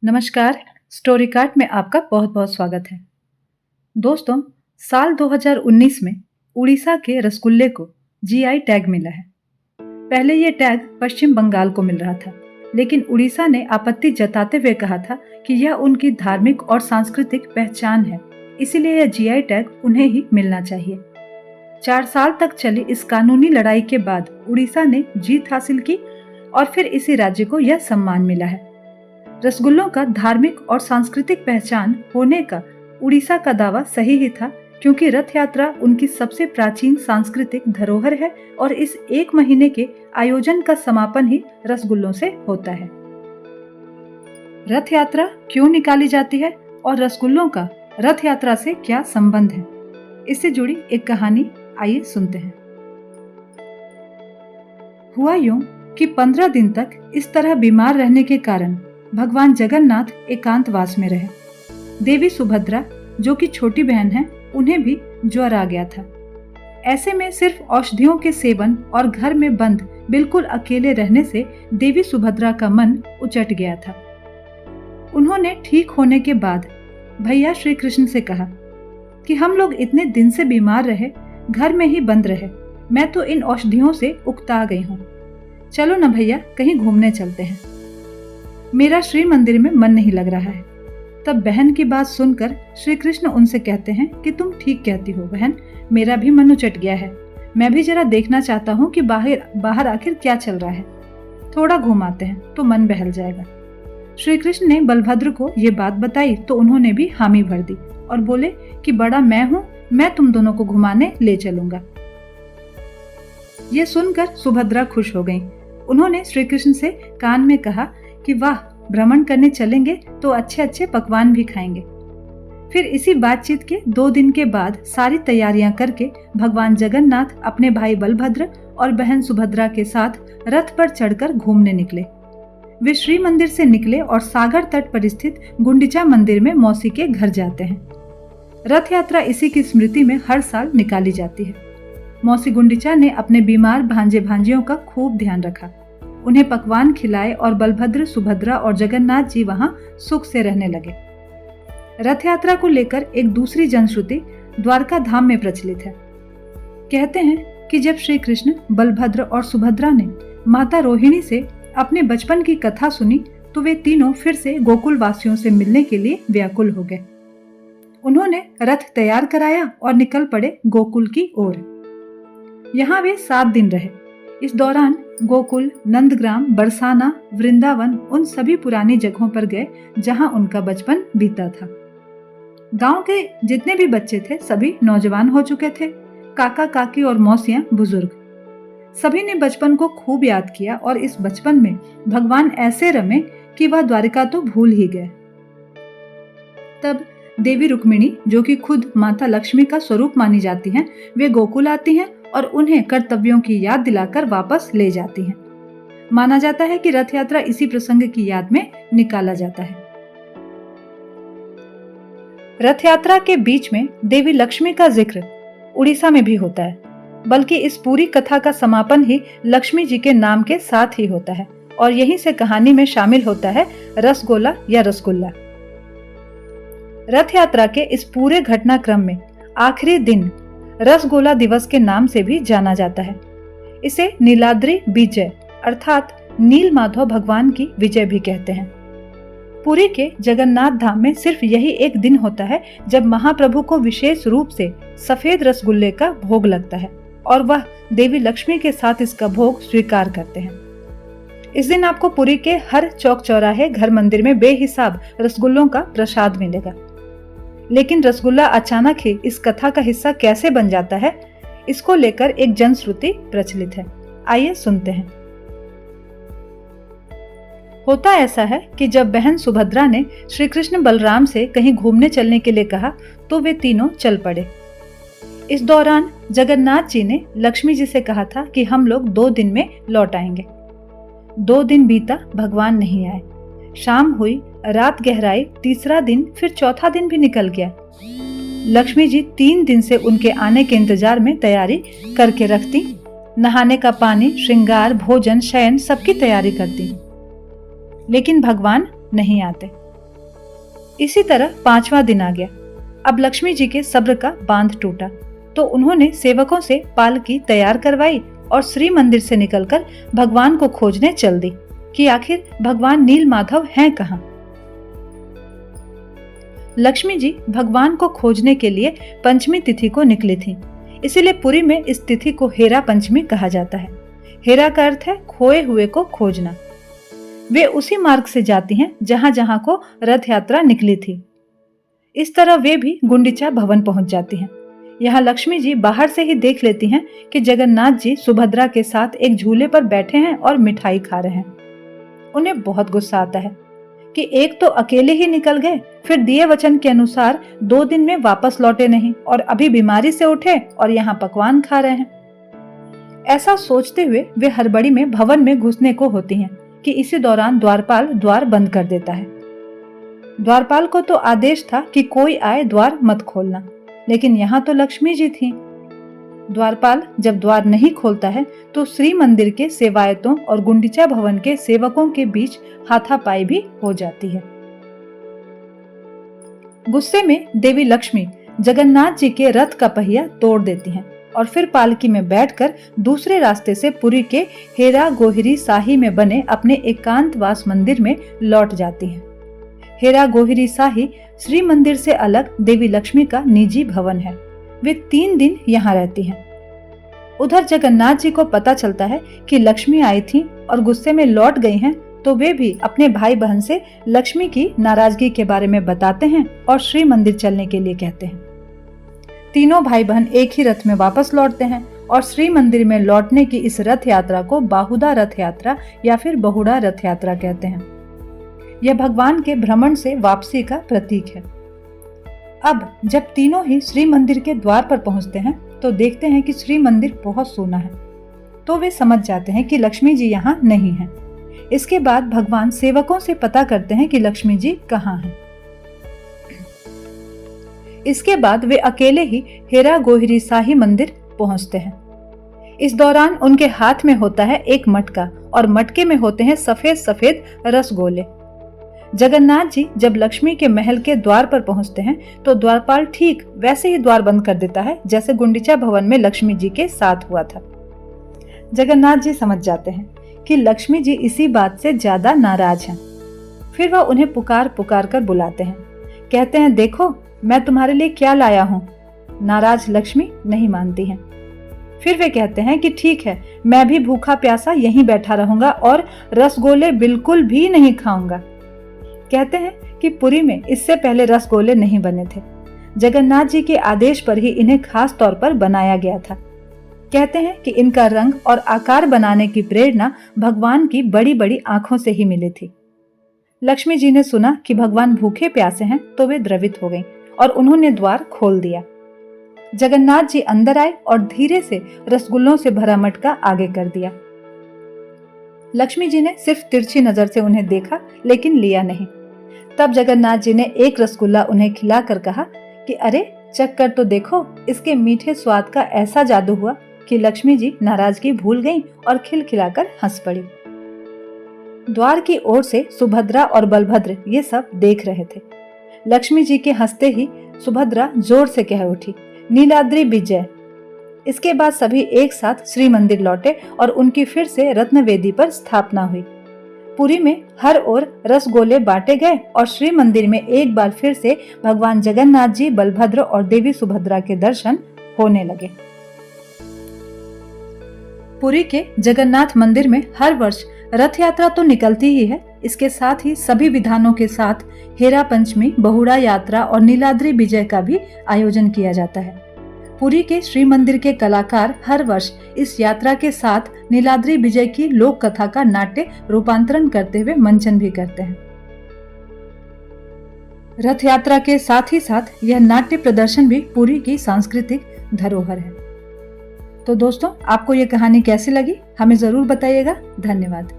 नमस्कार। Story cart में आपका बहुत बहुत स्वागत है। दोस्तों, साल 2019 में उड़ीसा के रसगुल्ले को जीआई टैग मिला है। पहले ये टैग पश्चिम बंगाल को मिल रहा था, लेकिन उड़ीसा ने आपत्ति जताते हुए कहा था कि यह उनकी धार्मिक और सांस्कृतिक पहचान है, इसीलिए यह जीआई टैग उन्हें ही मिलना चाहिए। 4 साल तक चली इस कानूनी लड़ाई के बाद उड़ीसा ने जीत हासिल की और फिर इसी राज्य को यह सम्मान मिला है। रसगुल्लों का धार्मिक और सांस्कृतिक पहचान होने का उड़ीसा का दावा सही ही था, क्योंकि रथ यात्रा उनकी सबसे प्राचीन सांस्कृतिक धरोहर है और इस 1 महीने के आयोजन का समापन ही रसगुल्लों से होता है। रथ यात्रा क्यों निकाली जाती है और रसगुल्लों का रथ यात्रा से क्या संबंध है, इससे जुड़ी एक कहानी आइए सुनते हैं। हुआ यूं कि 15 दिन तक इस तरह बीमार रहने के कारण भगवान जगन्नाथ एकांतवास में रहे। देवी सुभद्रा, जो कि छोटी बहन है, उन्हें भी ज्वर आ गया था। ऐसे में सिर्फ औषधियों के सेवन और घर में बंद बिल्कुल अकेले रहने से देवी सुभद्रा का मन उचट गया था। उन्होंने ठीक होने के बाद भैया श्री कृष्ण से कहा कि हम लोग इतने दिन से बीमार रहे, घर में ही बंद रहे, मैं तो इन औषधियों से उकता गई हूँ। चलो न भैया, कहीं घूमने चलते हैं। मेरा श्री मंदिर में मन नहीं लग रहा है। तब बहन की बात सुनकर श्री कृष्ण उनसे कहते हैं कि तुम ठीक कहती हो बहन, मेरा भी मन उचट गया है। मैं भी जरा देखना चाहता हूँ कि बाहर आखिर क्या चल रहा है। थोड़ा घुमाते हैं तो मन बहल जाएगा। श्री कृष्ण ने बलभद्र को ये बात बताई तो उन्होंने भी हामी भर दी और बोले कि बड़ा मैं हूँ, मैं तुम दोनों को घुमाने ले चलूंगा। ये सुनकर सुभद्रा खुश हो गईं। उन्होंने श्री कृष्ण से कान में कहा कि वाह, भ्रमण करने चलेंगे तो अच्छे अच्छे पकवान भी खाएंगे। फिर इसी बातचीत के 2 दिन के बाद सारी तैयारियां करके भगवान जगन्नाथ अपने भाई बलभद्र और बहन सुभद्रा के साथ रथ पर चढ़कर घूमने निकले। वे श्री मंदिर से निकले और सागर तट पर स्थित गुंडिचा मंदिर में मौसी के घर जाते हैं। रथ यात्रा इसी की स्मृति में हर साल निकाली जाती है। मौसी गुंडिचा ने अपने बीमार भांजे भांजियों का खूब ध्यान रखा, उन्हें पकवान खिलाए और बलभद्र, सुभद्रा और जगन्नाथ जी वहां सुख से रहने लगे। रथ यात्रा को लेकर एक दूसरी जनश्रुति द्वारका धाम में प्रचलित है। कहते हैं कि जब श्री कृष्ण, बलभद्र और सुभद्रा ने माता रोहिणी से अपने बचपन की कथा सुनी तो वे तीनों फिर से गोकुल वासियों से मिलने के लिए व्याकुल हो गए। उन्होंने रथ तैयार कराया और निकल पड़े गोकुल की ओर। यहाँ वे 7 दिन रहे। इस दौरान गोकुल, नंदग्राम, बरसाना, वृंदावन, उन सभी पुरानी जगहों पर गए जहां उनका बचपन बीता था। गांव के जितने भी बच्चे थे सभी नौजवान हो चुके थे। काका काकी और मौसियां बुजुर्ग, सभी ने बचपन को खूब याद किया और इस बचपन में भगवान ऐसे रमे कि वह द्वारिका तो भूल ही गए। तब देवी रुक्मिणी, जो कि खुद माता लक्ष्मी का स्वरूप मानी जाती हैं, वे गोकुल आती हैं और उन्हें कर्तव्यों की याद दिलाकर वापस ले जाती हैं। माना जाता है कि रथ यात्रा इसी प्रसंग की याद में निकाला जाता है। रथ यात्रा के बीच में देवी लक्ष्मी का जिक्र उड़ीसा में भी होता है, बल्कि इस पूरी कथा का समापन ही लक्ष्मी जी के नाम के साथ ही होता है और यहीं से कहानी में शामिल होता है रसगोला या रसगुल्ला। रथ यात्रा के इस पूरे घटनाक्रम में आखिरी दिन रसगोला दिवस के नाम से भी जाना जाता है। इसे नीलाद्रि विजय अर्थात नील माधव भगवान की विजय भी कहते हैं। पुरी के जगन्नाथ धाम में सिर्फ यही एक दिन होता है जब महाप्रभु को विशेष रूप से सफेद रसगुल्ले का भोग लगता है और वह देवी लक्ष्मी के साथ इसका भोग स्वीकार करते हैं। इस दिन आपको पुरी के हर चौक चौराहे, घर, मंदिर में बेहिसाब रसगुल्लों का प्रसाद मिलेगा। लेकिन रसगुल्ला अचानक ही इस कथा का हिस्सा कैसे बन जाता है, इसको लेकर एक जनश्रुति प्रचलित है। आइए सुनते हैं। होता ऐसा है कि जब बहन सुभद्रा ने श्री कृष्ण बलराम से कहीं घूमने चलने के लिए कहा तो वे तीनों चल पड़े। इस दौरान जगन्नाथ जी ने लक्ष्मी जी से कहा था कि हम लोग 2 दिन में लौट आएंगे। 2 दिन बीता, भगवान नहीं आए। शाम हुई, रात गहराई, तीसरा दिन, फिर चौथा दिन भी निकल गया। लक्ष्मी जी 3 दिन से उनके आने के इंतजार में तैयारी करके रखती। नहाने का पानी, श्रृंगार, भोजन, शयन सबकी तैयारी करती, लेकिन भगवान नहीं आते। इसी तरह 5वां दिन आ गया। अब लक्ष्मी जी के सब्र का बांध टूटा, तो उन्होंने सेवकों से पालकी तैयार करवाई और श्री मंदिर से निकलकर भगवान को खोजने चल दी कि आखिर भगवान नीलमाधव हैं कहाँ। लक्ष्मी जी भगवान को खोजने के लिए पंचमी तिथि को निकली थी, इसीलिए पुरी में इस तिथि को हेरा पंचमी कहा जाता है। हेरा का अर्थ है खोए हुए को खोजना। वे उसी मार्ग से जाती हैं जहां जहां को रथ यात्रा निकली थी। इस तरह वे भी गुंडीचा भवन पहुंच जाती हैं। यहाँ लक्ष्मी जी बाहर से ही देख लेती हैं कि जगन्नाथ जी सुभद्रा के साथ एक झूले पर बैठे हैं और मिठाई खा रहे हैं। उन्हें बहुत गुस्सा आता है कि एक तो अकेले ही निकल गए, फिर दिए वचन के अनुसार 2 दिन में वापस लौटे नहीं और अभी बीमारी से उठे और यहाँ पकवान खा रहे हैं। ऐसा सोचते हुए वे हड़बड़ी में भवन में घुसने को होती हैं कि इसी दौरान द्वारपाल द्वार बंद कर देता है। द्वारपाल को तो आदेश था कि कोई आए द्वार मत खोलना, लेकिन यहाँ तो लक्ष्मी जी थी। द्वारपाल जब द्वार नहीं खोलता है तो श्री मंदिर के सेवायतों और गुंडीचा भवन के सेवकों के बीच हाथापाई भी हो जाती है। गुस्से में देवी लक्ष्मी जगन्नाथ जी के रथ का पहिया तोड़ देती हैं और फिर पालकी में बैठकर दूसरे रास्ते से पुरी के हेरा गोहिरी साही में बने अपने एकांतवास मंदिर में लौट जाती हैं। हेरा गोहिरी साही श्री मंदिर से अलग देवी लक्ष्मी का निजी भवन है। वे 3 दिन यहाँ रहती हैं। उधर जगन्नाथ जी को पता चलता है कि लक्ष्मी आई थी और गुस्से में लौट गई हैं, तो वे भी अपने भाई बहन से लक्ष्मी की नाराजगी के बारे में बताते हैं और श्री मंदिर चलने के लिए कहते हैं। तीनों भाई बहन एक ही रथ में वापस लौटते हैं और श्री मंदिर में लौटने की इस रथ यात्रा को बाहुदा रथ यात्रा या फिर बहुड़ा रथ यात्रा कहते हैं। यह भगवान के भ्रमण से वापसी का प्रतीक है। अब जब तीनों ही श्री मंदिर के द्वार पर पहुंचते हैं तो देखते हैं कि श्री मंदिर बहुत सोना है, तो वे समझ जाते हैं कि लक्ष्मी जी यहाँ नहीं हैं। इसके बाद भगवान सेवकों से पता करते हैं कि लक्ष्मी जी कहाँ हैं। इसके बाद वे अकेले ही हेरा गोहिरी साही मंदिर पहुंचते हैं। इस दौरान उनके हाथ में होता है एक मटका और मटके में होते हैं सफेद सफेद रसगोले। जगन्नाथ जी जब लक्ष्मी के महल के द्वार पर पहुंचते हैं तो द्वारपाल ठीक वैसे ही द्वार बंद कर देता है जैसे गुंडीचा भवन में लक्ष्मी जी के साथ हुआ था। जगन्नाथ जी समझ जाते हैं कि लक्ष्मी जी इसी बात से ज्यादा नाराज हैं। फिर वह उन्हें पुकार पुकार कर बुलाते हैं। कहते हैं, देखो मैं तुम्हारे लिए क्या लाया हूँ। नाराज लक्ष्मी नहीं मानती हैं। फिर वे कहते हैं कि ठीक है, मैं भी भूखा प्यासा यहीं बैठा रहूंगा और रसगोले बिल्कुल भी नहीं खाऊंगा। कहते हैं कि पुरी में इससे पहले रसगोले नहीं बने थे। जगन्नाथ जी के आदेश पर ही इन्हें खास तौर पर बनाया गया था। कहते हैं कि इनका रंग और आकार बनाने की प्रेरणा भगवान की बड़ी बड़ी आंखों से ही मिली थी। लक्ष्मी जी ने सुना कि भगवान भूखे प्यासे हैं तो वे द्रवित हो गईं और उन्होंने द्वार खोल दिया। जगन्नाथ जी अंदर आए और धीरे से रसगुल्लों से भरा मटका आगे कर दिया। लक्ष्मी जी ने सिर्फ तिरछी नजर से उन्हें देखा लेकिन लिया नहीं। तब जगन्नाथ जी ने एक रसगुल्ला उन्हें खिलाकर कहा कि अरे चख कर तो देखो, इसके मीठे स्वाद का ऐसा जादू हुआ कि लक्ष्मी जी नाराजगी भूल गईं और खिलखिलाकर हंस पड़ी। द्वार की ओर से सुभद्रा और बलभद्र ये सब देख रहे थे। लक्ष्मी जी के हंसते ही सुभद्रा जोर से कह उठी, नीलाद्री विजय। इसके बाद सभी एक साथ श्री मंदिर लौटे और उनकी फिर से रत्नवेदी पर स्थापना हुई। पुरी में हर ओर रसगोले बांटे गए और श्री मंदिर में एक बार फिर से भगवान जगन्नाथ जी, बलभद्र और देवी सुभद्रा के दर्शन होने लगे। पुरी के जगन्नाथ मंदिर में हर वर्ष रथ यात्रा तो निकलती ही है, इसके साथ ही सभी विधानों के साथ हेरा पंचमी, बहुड़ा यात्रा और नीलाद्री विजय का भी आयोजन किया जाता है। पुरी के श्री मंदिर के कलाकार हर वर्ष इस यात्रा के साथ नीलाद्री विजय की लोक कथा का नाट्य रूपांतरण करते हुए मंचन भी करते हैं। रथ यात्रा के साथ ही साथ यह नाट्य प्रदर्शन भी पुरी की सांस्कृतिक धरोहर है। तो दोस्तों, आपको ये कहानी कैसी लगी हमें जरूर बताइएगा। धन्यवाद।